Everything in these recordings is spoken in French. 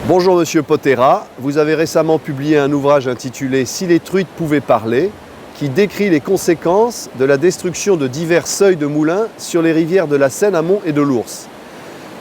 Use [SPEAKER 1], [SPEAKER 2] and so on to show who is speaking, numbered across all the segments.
[SPEAKER 1] Bonjour Monsieur Potera, vous avez récemment publié un ouvrage intitulé « Si les truites pouvaient parler » qui décrit les conséquences de la destruction de divers seuils de moulins sur les rivières de la Seine amont et de l'Ours.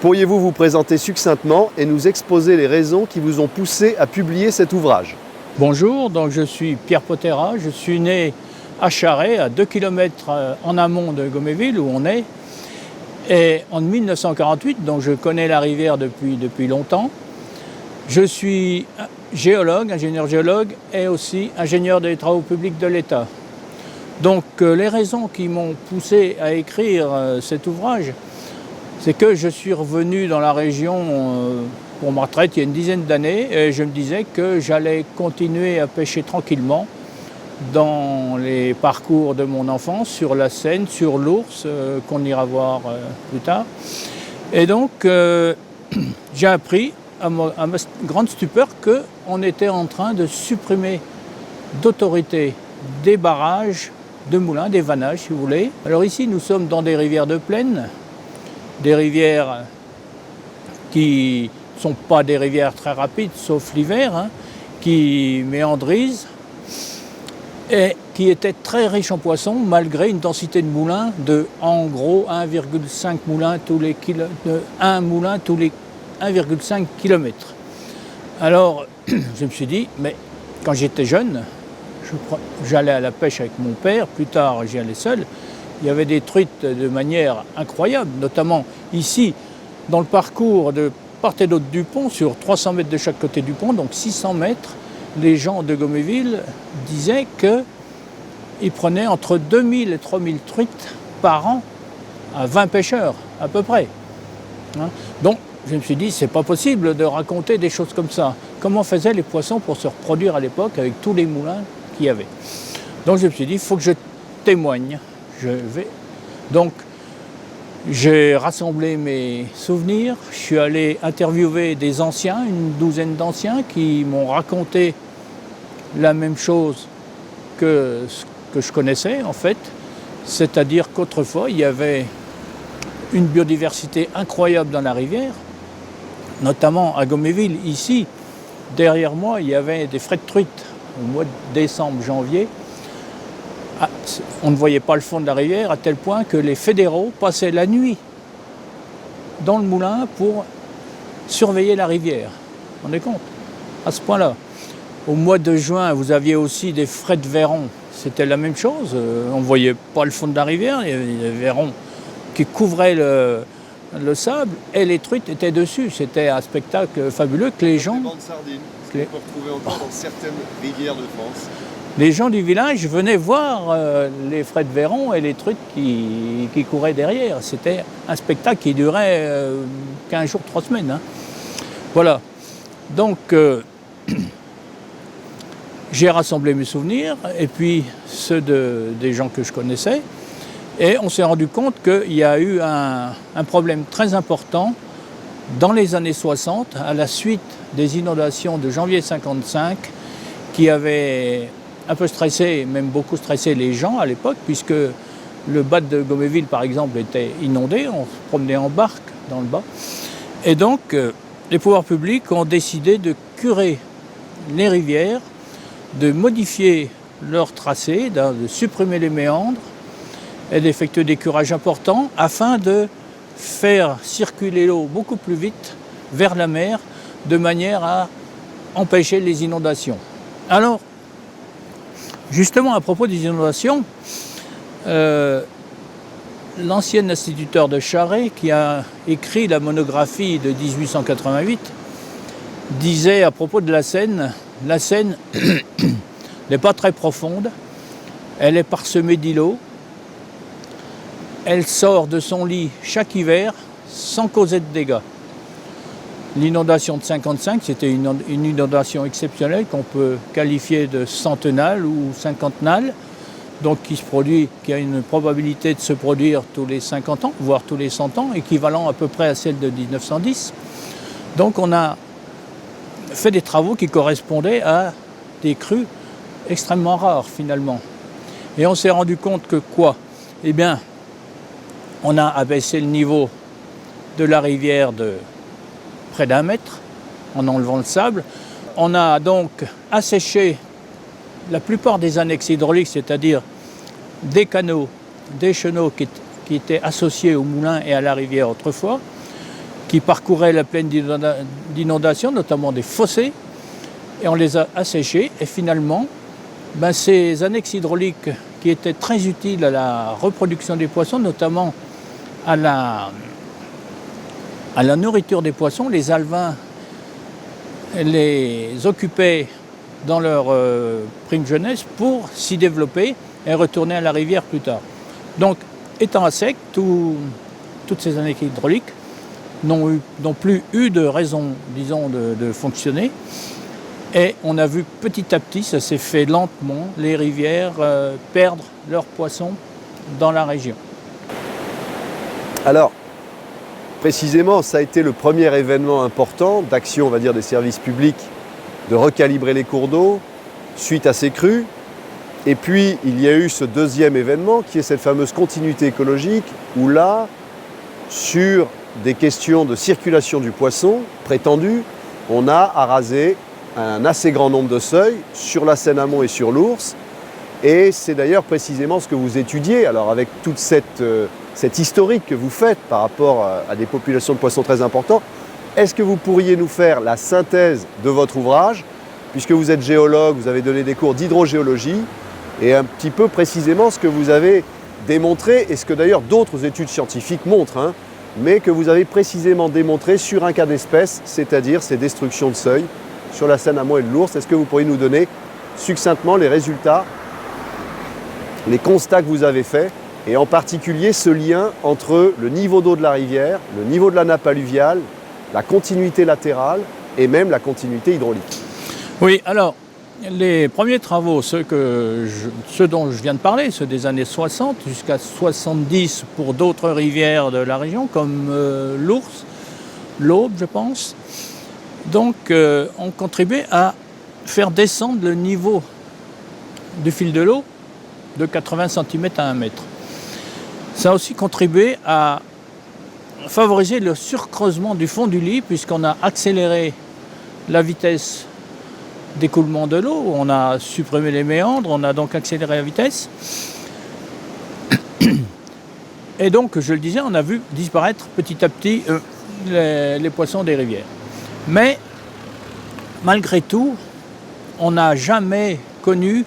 [SPEAKER 1] Pourriez-vous vous présenter succinctement et nous exposer les raisons qui vous ont poussé à publier cet ouvrage?
[SPEAKER 2] Bonjour, donc je suis Pierre Potera, je suis né à Charest, à 2 km en amont de Goméville où on est. Et en 1948, donc je connais la rivière depuis longtemps. Je suis géologue, ingénieur géologue et aussi ingénieur des travaux publics de l'État. Donc les raisons qui m'ont poussé à écrire cet ouvrage, c'est que je suis revenu dans la région pour ma retraite il y a une dizaine d'années et je me disais que j'allais continuer à pêcher tranquillement dans les parcours de mon enfance, sur la Seine, sur l'Ours, qu'on ira voir plus tard. Et donc j'ai appris à ma grande stupeur qu'on était en train de supprimer d'autorité des barrages de moulins, des vannages si vous voulez. Alors ici nous sommes dans des rivières de plaine, des rivières qui ne sont pas des rivières très rapides sauf l'hiver, qui méandrisent et qui étaient très riches en poissons malgré une densité de moulins de en gros 1,5 moulin tous les 1,5 km. Alors je me suis dit, mais quand j'étais jeune, j'allais à la pêche avec mon père, plus tard j'y allais seul, il y avait des truites de manière incroyable, notamment ici, dans le parcours de part et d'autre du pont, sur 300 mètres de chaque côté du pont, donc 600 mètres, les gens de Goméville disaient qu'ils prenaient entre 2000 et 3000 truites par an à 20 pêcheurs, à peu près. Donc, je me suis dit, c'est pas possible de raconter des choses comme ça. Comment faisaient les poissons pour se reproduire à l'époque avec tous les moulins qu'il y avait? Donc, je me suis dit, il faut que je témoigne. Donc, j'ai rassemblé mes souvenirs, je suis allé interviewer des anciens, une douzaine d'anciens qui m'ont raconté la même chose que ce que je connaissais en fait, c'est-à-dire qu'autrefois il y avait une biodiversité incroyable dans la rivière, notamment à Goméville. Ici, derrière moi, il y avait des frais de truite au mois de décembre, janvier. On ne voyait pas le fond de la rivière à tel point que les fédéraux passaient la nuit dans le moulin pour surveiller la rivière. Vous vous rendez compte? À ce point-là. Au mois de juin, vous aviez aussi des frais de vairons. C'était la même chose. On ne voyait pas le fond de la rivière. Il y avait des vairons qui couvraient le sable et les truites étaient dessus. C'était un spectacle fabuleux que les gens...
[SPEAKER 1] Des bandes sardines, ce qu'on peut retrouver encore dans certaines rivières de France.
[SPEAKER 2] Les gens du village venaient voir les frais de vairons et les truites qui couraient derrière. C'était un spectacle qui durait 15 jours, 3 semaines. Voilà. Donc, j'ai rassemblé mes souvenirs et puis ceux des gens que je connaissais. Et on s'est rendu compte qu'il y a eu un problème très important dans les années 60, à la suite des inondations de janvier 1955, qui avaient un peu stressé, même beaucoup stressé les gens à l'époque, puisque le bas de Goméville, par exemple, était inondé, on se promenait en barque dans le bas. Et donc, les pouvoirs publics ont décidé de curer les rivières, de modifier leur tracé, de supprimer les méandres et d'effectuer des curages importants afin de faire circuler l'eau beaucoup plus vite vers la mer, de manière à empêcher les inondations. Alors, justement, à propos des inondations, l'ancien instituteur de Charest, qui a écrit la monographie de 1888, disait à propos de la Seine n'est pas très profonde, elle est parsemée d'îlots, elle sort de son lit chaque hiver sans causer de dégâts. L'inondation de 1955, c'était une inondation exceptionnelle qu'on peut qualifier de centennale ou cinquantennale, donc qui a une probabilité de se produire tous les 50 ans, voire tous les 100 ans, équivalent à peu près à celle de 1910. Donc on a fait des travaux qui correspondaient à des crues extrêmement rares finalement. Et on s'est rendu compte que quoi? Eh bien, on a abaissé le niveau de la rivière de près d'1 mètre, en enlevant le sable. On a donc asséché la plupart des annexes hydrauliques, c'est-à-dire des canaux, des chenaux qui étaient associés au moulin et à la rivière autrefois, qui parcouraient la plaine d'inondation, notamment des fossés, et on les a asséchés. Et finalement, ces annexes hydrauliques qui étaient très utiles à la reproduction des poissons, notamment à la nourriture des poissons, les alevins les occupaient dans leur prime jeunesse pour s'y développer et retourner à la rivière plus tard. Donc, étant à sec, toutes ces annexes hydrauliques n'ont plus eu de raison, disons, de fonctionner. Et on a vu petit à petit, ça s'est fait lentement, les rivières perdre leurs poissons dans la région.
[SPEAKER 1] Alors, précisément, ça a été le premier événement important d'action, on va dire, des services publics, de recalibrer les cours d'eau suite à ces crues. Et puis, il y a eu ce deuxième événement qui est cette fameuse continuité écologique où là, sur des questions de circulation du poisson prétendues, on a arasé un assez grand nombre de seuils sur la Seine amont et sur l'Ours. Et c'est d'ailleurs précisément ce que vous étudiez, alors avec toute cette historique que vous faites par rapport à des populations de poissons très importantes. Est-ce que vous pourriez nous faire la synthèse de votre ouvrage, puisque vous êtes géologue, vous avez donné des cours d'hydrogéologie, et un petit peu précisément ce que vous avez démontré, et ce que d'ailleurs d'autres études scientifiques montrent, mais que vous avez précisément démontré sur un cas d'espèce, c'est-à-dire ces destructions de seuil sur la Seine amont et de l'Ours. Est-ce que vous pourriez nous donner succinctement les résultats, les constats que vous avez faits, et en particulier ce lien entre le niveau d'eau de la rivière, le niveau de la nappe alluviale, la continuité latérale et même la continuité hydraulique?
[SPEAKER 2] Oui, alors, les premiers travaux, ceux dont je viens de parler, ceux des années 60 jusqu'à 70 pour d'autres rivières de la région, comme l'Ours, l'Aube, je pense, donc ont contribué à faire descendre le niveau du fil de l'eau de 80 cm à 1 mètre. Ça a aussi contribué à favoriser le surcreusement du fond du lit, puisqu'on a accéléré la vitesse d'écoulement de l'eau, on a supprimé les méandres, on a donc accéléré la vitesse. Et donc, je le disais, on a vu disparaître petit à petit les poissons des rivières. Mais, malgré tout, on n'a jamais connu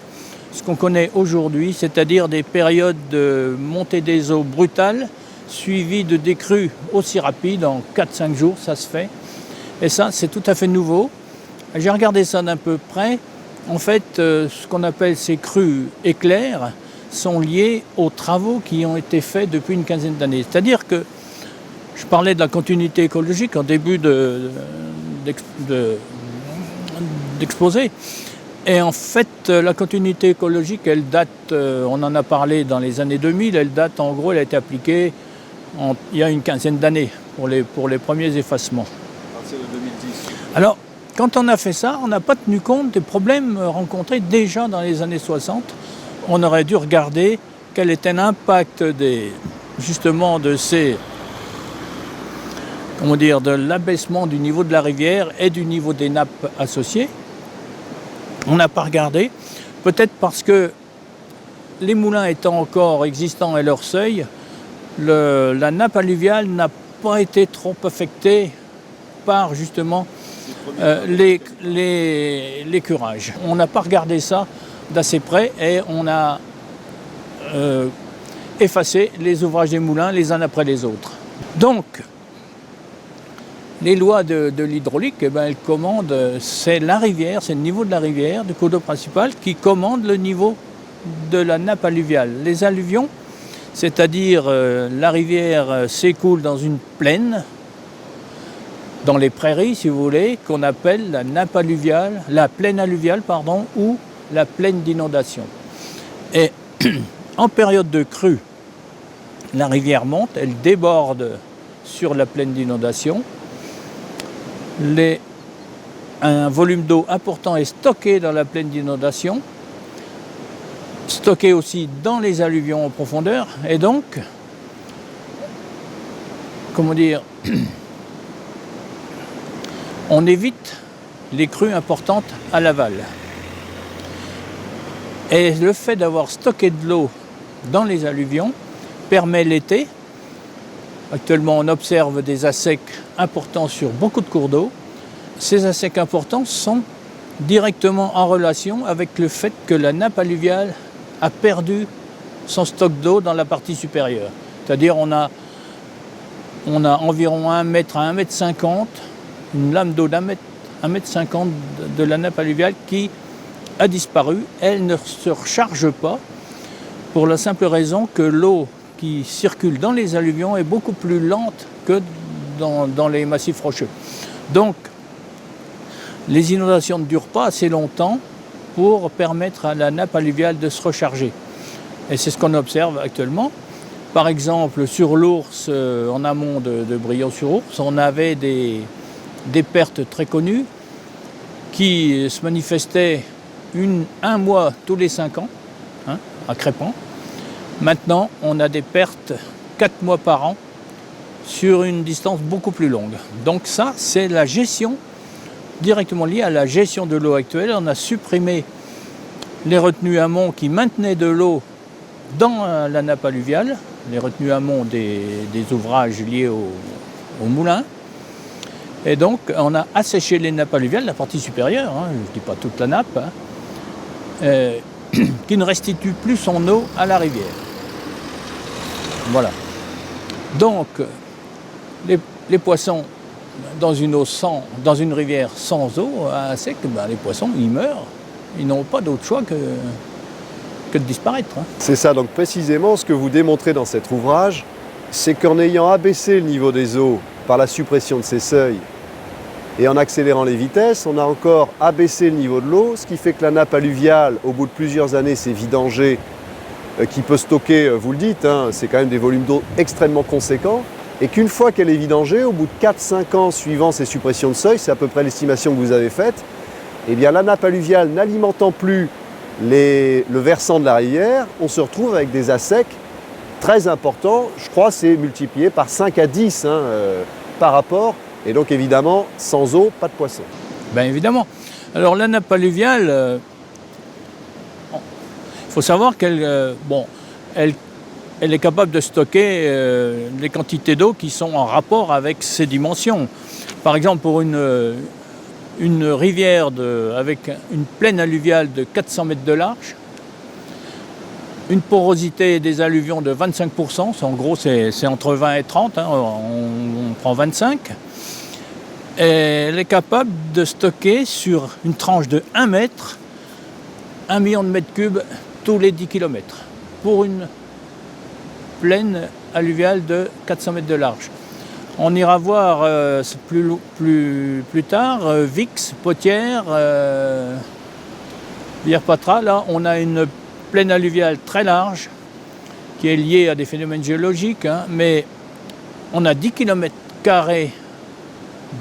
[SPEAKER 2] ce qu'on connaît aujourd'hui, c'est-à-dire des périodes de montée des eaux brutales, suivies de décrues aussi rapides, en 4-5 jours, ça se fait. Et ça, c'est tout à fait nouveau. J'ai regardé ça d'un peu près. En fait, ce qu'on appelle ces crues éclairs sont liées aux travaux qui ont été faits depuis une quinzaine d'années. C'est-à-dire que je parlais de la continuité écologique en début d'exposé. Et en fait, la continuité écologique, elle date, on en a parlé dans les années 2000, elle date, en gros, elle a été appliquée il y a une quinzaine d'années pour les premiers effacements.
[SPEAKER 1] À partir de 2010.
[SPEAKER 2] Alors, quand on a fait ça, on n'a pas tenu compte des problèmes rencontrés déjà dans les années 60. On aurait dû regarder quel était l'impact justement de de l'abaissement du niveau de la rivière et du niveau des nappes associées. On n'a pas regardé, peut-être parce que les moulins étant encore existants et leur seuil, la nappe alluviale n'a pas été trop affectée par justement les curages. On n'a pas regardé ça d'assez près et on a effacé les ouvrages des moulins les uns après les autres. Donc, les lois de l'hydraulique, elles commandent, c'est la rivière, c'est le niveau de la rivière, du cours d'eau principal, qui commande le niveau de la nappe alluviale. Les alluvions, c'est-à-dire la rivière s'écoule dans une plaine, dans les prairies, si vous voulez, qu'on appelle la nappe alluviale, la plaine alluviale, ou la plaine d'inondation. Et en période de crue, la rivière monte, elle déborde sur la plaine d'inondation. Un volume d'eau important est stocké dans la plaine d'inondation, stocké aussi dans les alluvions en profondeur, et donc, on évite les crues importantes à l'aval. Et le fait d'avoir stocké de l'eau dans les alluvions permet l'été, actuellement on observe des assecs importants sur beaucoup de cours d'eau, ces assecs importants sont directement en relation avec le fait que la nappe alluviale a perdu son stock d'eau dans la partie supérieure. C'est-à-dire on a environ 1 mètre à 1 mètre 50, une lame d'eau d'1 mètre 50 de la nappe alluviale qui a disparu. Elle ne se recharge pas pour la simple raison que l'eau qui circule dans les alluvions est beaucoup plus lente que dans les massifs rocheux. Donc, les inondations ne durent pas assez longtemps pour permettre à la nappe alluviale de se recharger. Et c'est ce qu'on observe actuellement. Par exemple, sur l'Ours, en amont de Brillon-sur-Ours, on avait des pertes très connues qui se manifestaient un mois tous les 5 ans, à Crépin. Maintenant, on a des pertes 4 mois par an sur une distance beaucoup plus longue. Donc ça, c'est la gestion, directement liée à la gestion de l'eau actuelle. On a supprimé les retenues amont qui maintenaient de l'eau dans la nappe alluviale, les retenues amont des ouvrages liés au moulin. Et donc, on a asséché les nappes alluviales, la partie supérieure, je ne dis pas toute la nappe, qui ne restitue plus son eau à la rivière. Voilà. Donc, les poissons, dans une rivière sans eau, à sec, les poissons, ils meurent. Ils n'ont pas d'autre choix que de disparaître.
[SPEAKER 1] C'est ça, donc précisément ce que vous démontrez dans cet ouvrage, c'est qu'en ayant abaissé le niveau des eaux par la suppression de ces seuils et en accélérant les vitesses, on a encore abaissé le niveau de l'eau, ce qui fait que la nappe alluviale, au bout de plusieurs années, s'est vidangée, qui peut stocker, vous le dites, c'est quand même des volumes d'eau extrêmement conséquents, et qu'une fois qu'elle est vidangée, au bout de 4-5 ans suivant ces suppressions de seuil, c'est à peu près l'estimation que vous avez faite, eh bien la nappe alluviale n'alimentant plus le versant de la rivière, on se retrouve avec des assecs très importants. Je crois que c'est multiplié par 5 à 10 par rapport. Et donc évidemment, sans eau, pas de poisson.
[SPEAKER 2] Bien évidemment. Alors la nappe alluviale, il faut savoir qu'elle est capable de stocker des quantités d'eau qui sont en rapport avec ses dimensions. Par exemple, pour une rivière avec une plaine alluviale de 400 mètres de large, une porosité des alluvions de 25%, en gros c'est entre 20 et 30, on prend 25, et elle est capable de stocker sur une tranche de 1 mètre, 1 million de mètres cubes tous les 10 km, pour une plaine alluviale de 400 mètres de large. On ira voir plus tard, Vix, Potière, Villers-Patras. Là, on a une plaine alluviale très large qui est liée à des phénomènes géologiques, mais on a 10 km²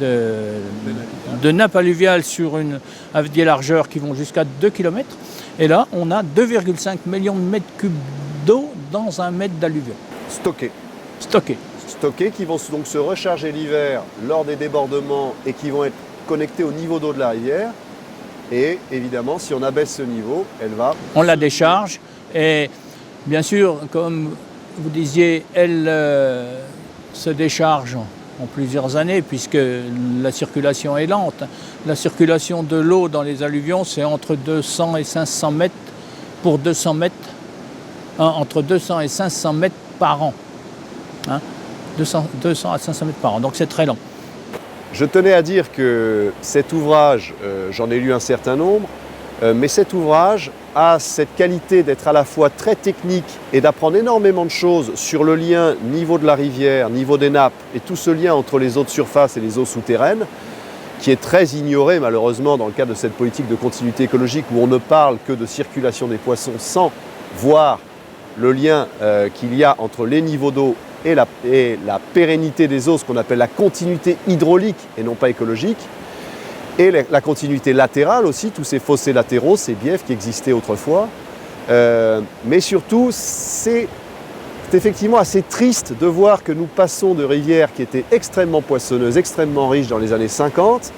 [SPEAKER 2] de nappe alluviale avec des largeurs qui vont jusqu'à 2 km. Et là, on a 2,5 millions de mètres cubes d'eau dans 1 mètre d'alluvion.
[SPEAKER 1] Stockés, qui vont donc se recharger l'hiver lors des débordements et qui vont être connectés au niveau d'eau de la rivière. Et évidemment, si on abaisse ce niveau, elle
[SPEAKER 2] on la décharge et bien sûr, comme vous disiez, elle se décharge en plusieurs années puisque la circulation est lente. La circulation de l'eau dans les alluvions, c'est entre 200 et 500 mètres pour 200 mètres, entre 200 et 500 mètres par an. 200 à 500 mètres par an, donc c'est très lent.
[SPEAKER 1] Je tenais à dire que cet ouvrage, j'en ai lu un certain nombre, mais cet ouvrage a cette qualité d'être à la fois très technique et d'apprendre énormément de choses sur le lien niveau de la rivière, niveau des nappes et tout ce lien entre les eaux de surface et les eaux souterraines, qui est très ignoré malheureusement dans le cadre de cette politique de continuité écologique où on ne parle que de circulation des poissons sans voir le lien qu'il y a entre les niveaux d'eau et la pérennité des eaux, ce qu'on appelle la continuité hydraulique et non pas écologique, et la continuité latérale aussi, tous ces fossés latéraux, ces biefs qui existaient autrefois. Mais surtout, c'est effectivement assez triste de voir que nous passons de rivières qui étaient extrêmement poissonneuses, extrêmement riches dans les années 50,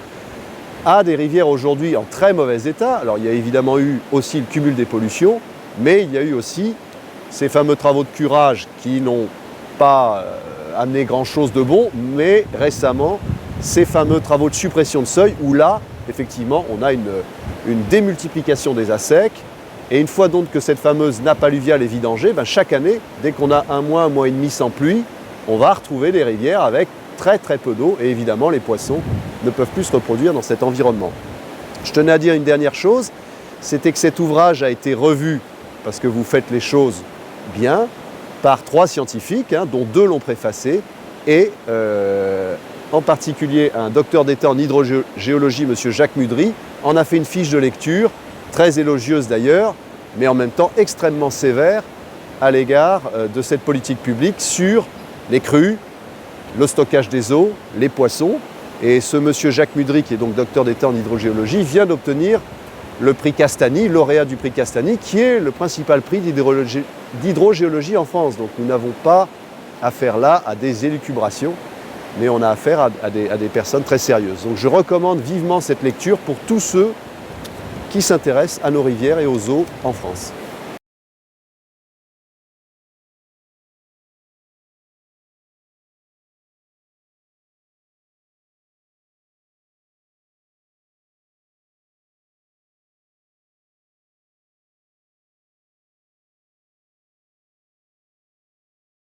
[SPEAKER 1] a des rivières aujourd'hui en très mauvais état. Alors il y a évidemment eu aussi le cumul des pollutions, mais il y a eu aussi ces fameux travaux de curage qui n'ont pas amené grand-chose de bon, mais récemment, ces fameux travaux de suppression de seuil, où là, effectivement, on a une démultiplication des assecs. Et une fois donc que cette fameuse nappe alluviale est vidangée, chaque année, dès qu'on a un mois et demi sans pluie, on va retrouver des rivières avec très très peu d'eau. Et évidemment, les poissons ne peuvent plus se reproduire dans cet environnement. Je tenais à dire une dernière chose, c'était que cet ouvrage a été revu, parce que vous faites les choses bien, par 3 scientifiques, dont 2 l'ont préfacé, et en particulier un docteur d'État en hydrogéologie, M. Jacques Mudry, en a fait une fiche de lecture, très élogieuse d'ailleurs, mais en même temps extrêmement sévère à l'égard de cette politique publique sur les crues, le stockage des eaux, les poissons. Et ce monsieur Jacques Mudry, qui est donc docteur d'État en hydrogéologie, vient d'obtenir le prix Castani, lauréat du prix Castani, qui est le principal prix d'hydrogéologie en France. Donc nous n'avons pas affaire là à des élucubrations, mais on a affaire à des personnes très sérieuses. Donc je recommande vivement cette lecture pour tous ceux qui s'intéressent à nos rivières et aux eaux en France.